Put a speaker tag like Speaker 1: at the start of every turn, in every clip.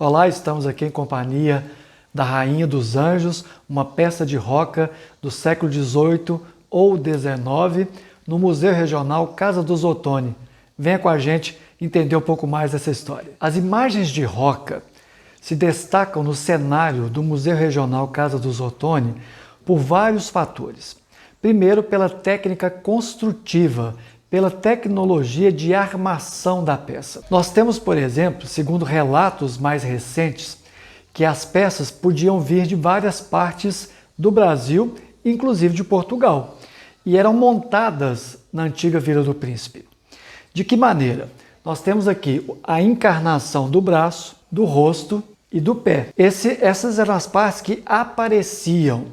Speaker 1: Olá, estamos aqui em companhia da Rainha dos Anjos, uma peça de roca do século XVIII ou XIX, no Museu Regional Casa dos Ottoni. Venha com a gente entender um pouco mais dessa história. As imagens de roca se destacam no cenário do Museu Regional Casa dos Ottoni por vários fatores. Primeiro, pela técnica construtiva, pela tecnologia de armação da peça. Nós temos, por exemplo, segundo relatos mais recentes, que as peças podiam vir de várias partes do Brasil, inclusive de Portugal, e eram montadas na antiga Vila do Príncipe. De que maneira? Nós temos aqui a encarnação do braço, do rosto e do pé. Essas eram as partes que apareciam.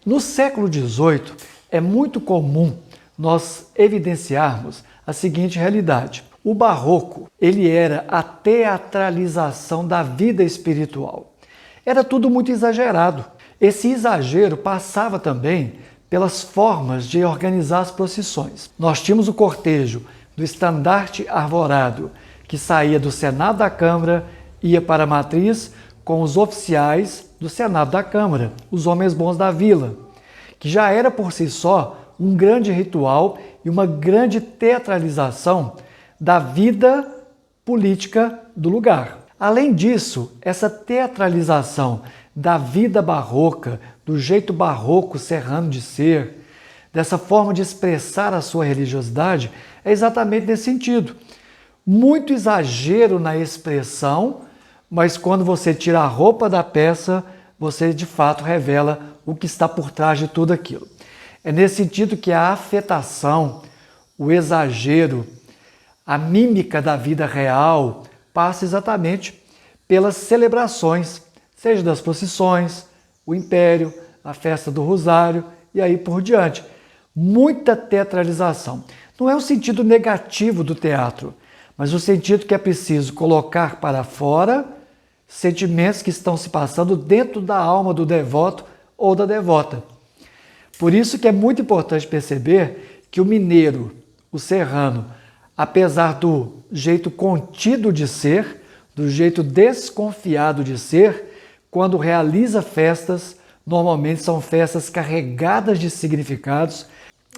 Speaker 1: No século XVIII, é muito comum nós evidenciarmos a seguinte realidade. O barroco, ele era a teatralização da vida espiritual. Era tudo muito exagerado. Esse exagero passava também pelas formas de organizar as procissões. Nós tínhamos o cortejo do estandarte arvorado, que saía do Senado da Câmara, ia para a matriz com os oficiais do Senado da Câmara, os homens bons da vila, que já era por si só um grande ritual e uma grande teatralização da vida política do lugar. Além disso, essa teatralização da vida barroca, do jeito barroco serrano de ser, dessa forma de expressar a sua religiosidade, é exatamente nesse sentido. Muito exagero na expressão, mas quando você tira a roupa da peça, você de fato revela o que está por trás de tudo aquilo. É nesse sentido que a afetação, o exagero, a mímica da vida real passa exatamente pelas celebrações, seja das procissões, o império, a festa do Rosário e aí por diante. Muita teatralização. Não é o sentido negativo do teatro, mas o sentido que é preciso colocar para fora sentimentos que estão se passando dentro da alma do devoto ou da devota. Por isso que é muito importante perceber que o mineiro, o serrano, apesar do jeito contido de ser, do jeito desconfiado de ser, quando realiza festas, normalmente são festas carregadas de significados,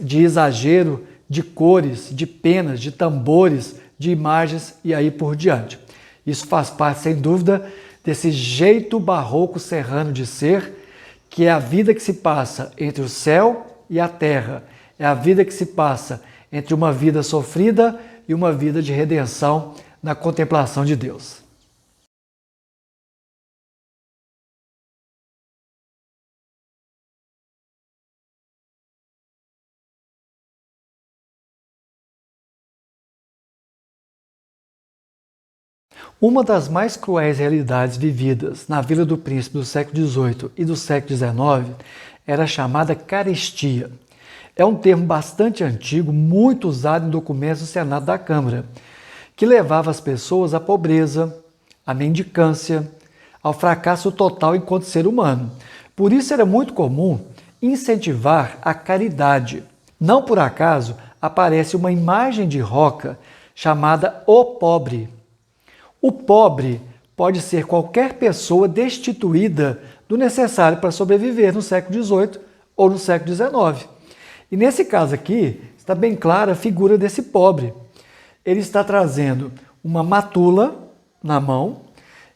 Speaker 1: de exagero, de cores, de penas, de tambores, de imagens e aí por diante. Isso faz parte, sem dúvida, desse jeito barroco serrano de ser, que é a vida que se passa entre o céu e a terra. É a vida que se passa entre uma vida sofrida e uma vida de redenção na contemplação de Deus. Uma das mais cruéis realidades vividas na Vila do Príncipe do século XVIII e do século XIX era a chamada carestia. É um termo bastante antigo, muito usado em documentos do Senado da Câmara, que levava as pessoas à pobreza, à mendicância, ao fracasso total enquanto ser humano. Por isso era muito comum incentivar a caridade. Não por acaso aparece uma imagem de roca chamada O Pobre. O pobre pode ser qualquer pessoa destituída do necessário para sobreviver no século XVIII ou no século XIX. E nesse caso aqui, está bem clara a figura desse pobre. Ele está trazendo uma matula na mão,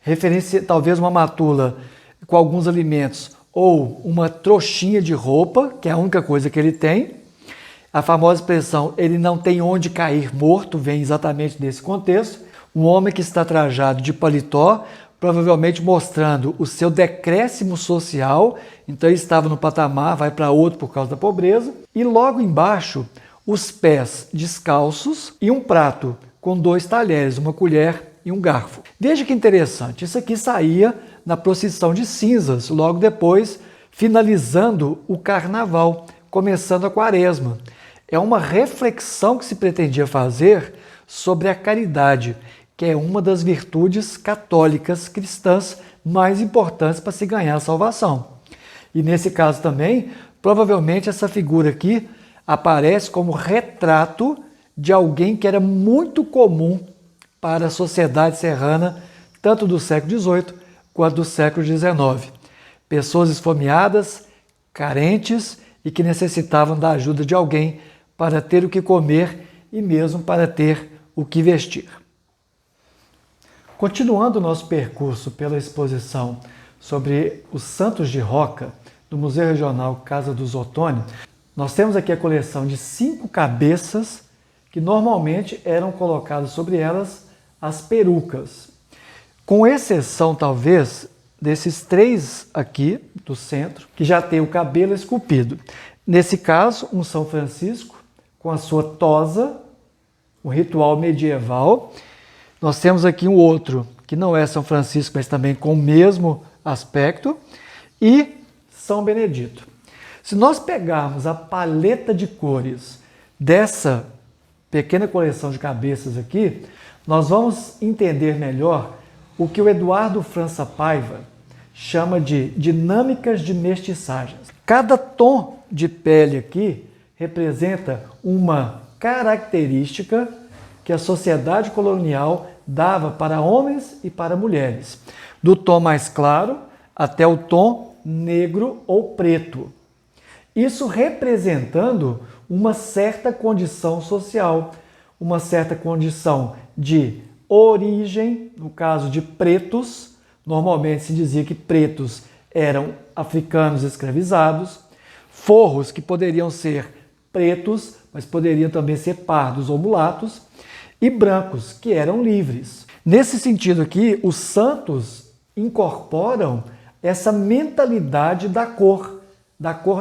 Speaker 1: referência talvez uma matula com alguns alimentos ou uma trouxinha de roupa, que é a única coisa que ele tem. A famosa expressão, ele não tem onde cair morto, vem exatamente nesse contexto. Um homem que está trajado de paletó, provavelmente mostrando o seu decréscimo social, então ele estava no patamar, vai para outro por causa da pobreza. E logo embaixo, os pés descalços e um prato com 2 talheres, uma colher e um garfo. Veja que interessante, isso aqui saía na procissão de cinzas, logo depois, finalizando o carnaval, começando a quaresma. É uma reflexão que se pretendia fazer sobre a caridade, que é uma das virtudes católicas cristãs mais importantes para se ganhar a salvação. E nesse caso também, provavelmente essa figura aqui aparece como retrato de alguém que era muito comum para a sociedade serrana tanto do século XVIII quanto do século XIX. Pessoas esfomeadas, carentes e que necessitavam da ajuda de alguém para ter o que comer e mesmo para ter o que vestir. Continuando o nosso percurso pela exposição sobre os santos de Roca, do Museu Regional Casa dos Ottoni, nós temos aqui a coleção de 5 cabeças que normalmente eram colocadas sobre elas as perucas. Com exceção, talvez, desses 3 aqui do centro, que já tem o cabelo esculpido. Nesse caso, um São Francisco com a sua tosa, um ritual medieval. Nós temos aqui um outro, que não é São Francisco, mas também com o mesmo aspecto, e São Benedito. Se nós pegarmos a paleta de cores dessa pequena coleção de cabeças aqui, nós vamos entender melhor o que o Eduardo França Paiva chama de dinâmicas de mestiçagens. Cada tom de pele aqui representa uma característica que a sociedade colonial dava para homens e para mulheres, do tom mais claro até o tom negro ou preto. Isso representando uma certa condição social, uma certa condição de origem, no caso de pretos. Normalmente se dizia que pretos eram africanos escravizados, forros que poderiam ser pretos, mas poderiam também ser pardos ou mulatos, e brancos, que eram livres. Nesse sentido aqui, os santos incorporam essa mentalidade da cor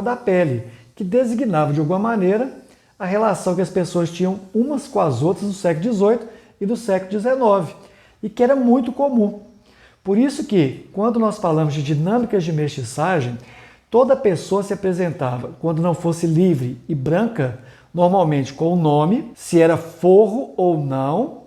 Speaker 1: da pele, que designava de alguma maneira a relação que as pessoas tinham umas com as outras no século XVIII e do século XIX, e que era muito comum. Por isso que, quando nós falamos de dinâmicas de mestiçagem, toda pessoa se apresentava, quando não fosse livre e branca, normalmente com o nome, se era forro ou não.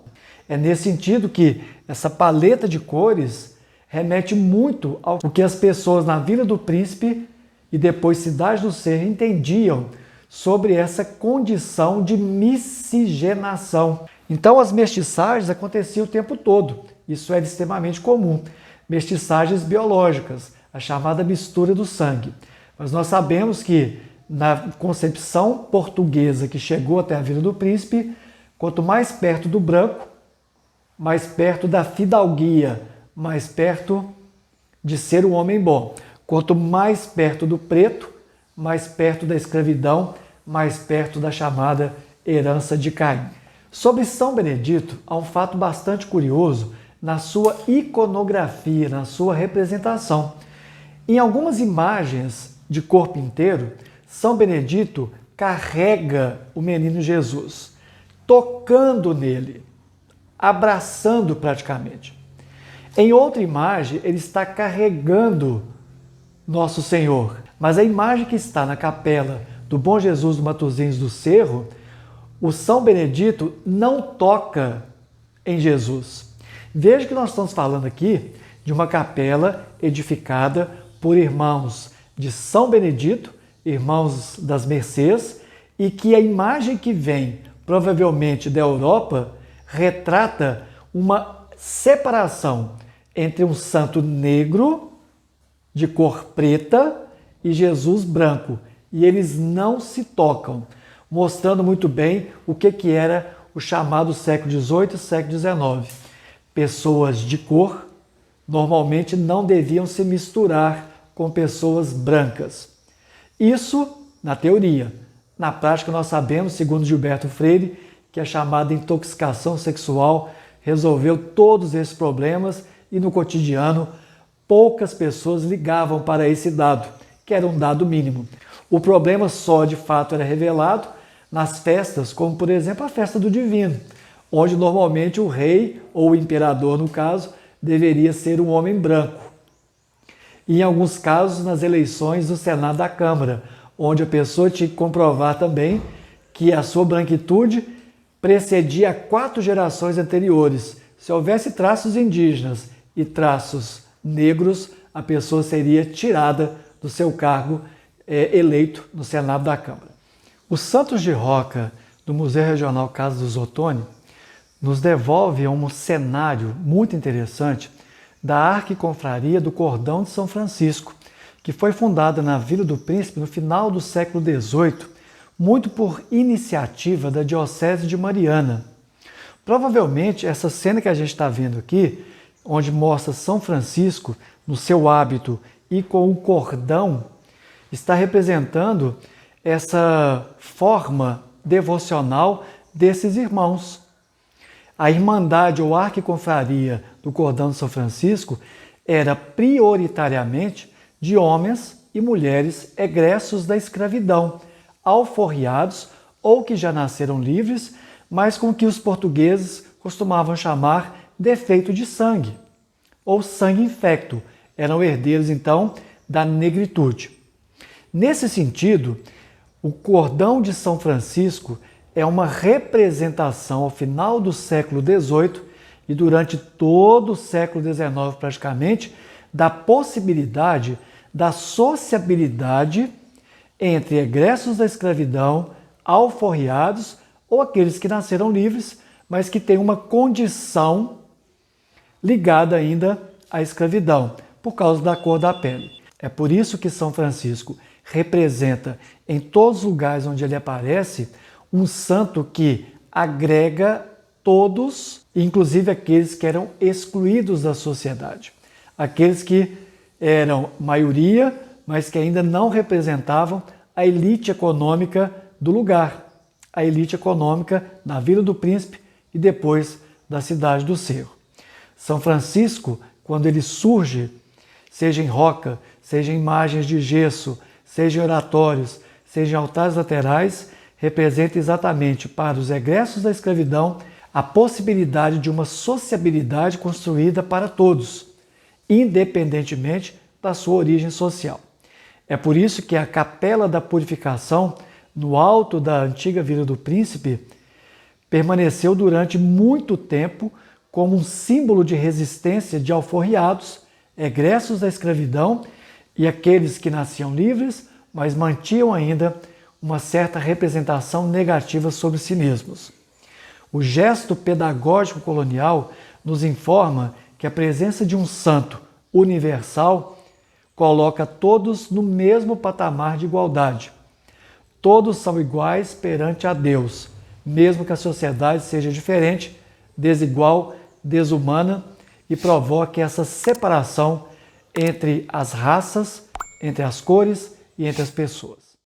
Speaker 1: É nesse sentido que essa paleta de cores remete muito ao que as pessoas na Vila do Príncipe e depois Cidade do Cerro entendiam sobre essa condição de miscigenação. Então as mestiçagens aconteciam o tempo todo. Isso era extremamente comum. Mestiçagens biológicas, a chamada mistura do sangue. Mas nós sabemos que na concepção portuguesa que chegou até a Vila do Príncipe, quanto mais perto do branco, mais perto da fidalguia, mais perto de ser um homem bom. Quanto mais perto do preto, mais perto da escravidão, mais perto da chamada herança de Caim. Sobre São Benedito, há um fato bastante curioso na sua iconografia, na sua representação. Em algumas imagens de corpo inteiro, São Benedito carrega o menino Jesus, tocando nele, abraçando praticamente. Em outra imagem, ele está carregando Nosso Senhor. Mas a imagem que está na capela do Bom Jesus do Matozinhos do Cerro, o São Benedito não toca em Jesus. Veja que nós estamos falando aqui de uma capela edificada por irmãos de São Benedito, irmãos das Mercês, e que a imagem que vem, provavelmente da Europa, retrata uma separação entre um santo negro, de cor preta, e Jesus branco. E eles não se tocam, mostrando muito bem o que era o chamado século XVIII e século XIX. Pessoas de cor normalmente não deviam se misturar com pessoas brancas. Isso na teoria. Na prática nós sabemos, segundo Gilberto Freire, que a chamada intoxicação sexual resolveu todos esses problemas e no cotidiano poucas pessoas ligavam para esse dado, que era um dado mínimo. O problema só de fato era revelado nas festas, como por exemplo a festa do Divino, onde normalmente o rei, ou o imperador no caso, deveria ser um homem branco. E em alguns casos nas eleições do Senado da Câmara, onde a pessoa tinha que comprovar também que a sua branquitude precedia 4 gerações anteriores. Se houvesse traços indígenas e traços negros, a pessoa seria tirada do seu cargo eleito no Senado da Câmara. Os Santos de Roca do Museu Regional Casa dos Ottoni nos devolve a um cenário muito interessante da Arquiconfraria do Cordão de São Francisco, que foi fundada na Vila do Príncipe no final do século XVIII, muito por iniciativa da Diocese de Mariana. Provavelmente essa cena que a gente está vendo aqui, onde mostra São Francisco no seu hábito e com o cordão, está representando essa forma devocional desses irmãos. A Irmandade ou Arquiconfraria do Cordão de São Francisco era prioritariamente de homens e mulheres egressos da escravidão, alforriados ou que já nasceram livres, mas com que os portugueses costumavam chamar defeito de sangue, ou sangue infecto. Eram herdeiros, então, da negritude. Nesse sentido, o Cordão de São Francisco é uma representação, ao final do século XVIII e durante todo o século XIX praticamente, da possibilidade da sociabilidade entre egressos da escravidão, alforriados ou aqueles que nasceram livres, mas que têm uma condição ligada ainda à escravidão, por causa da cor da pele. É por isso que São Francisco representa, em todos os lugares onde ele aparece, um santo que agrega todos, inclusive aqueles que eram excluídos da sociedade. Aqueles que eram maioria, mas que ainda não representavam a elite econômica do lugar, a elite econômica da Vila do Príncipe e depois da cidade do Cerro. São Francisco, quando ele surge, seja em roca, seja em imagens de gesso, seja em oratórios, seja em altares laterais, representa exatamente para os egressos da escravidão a possibilidade de uma sociabilidade construída para todos, independentemente da sua origem social. É por isso que a Capela da Purificação, no alto da antiga Vila do Príncipe, permaneceu durante muito tempo como um símbolo de resistência de alforriados, egressos da escravidão e aqueles que nasciam livres, mas mantinham ainda uma certa representação negativa sobre si mesmos. O gesto pedagógico colonial nos informa que a presença de um santo universal coloca todos no mesmo patamar de igualdade. Todos são iguais perante a Deus, mesmo que a sociedade seja diferente, desigual, desumana e provoque essa separação entre as raças, entre as cores e entre as pessoas.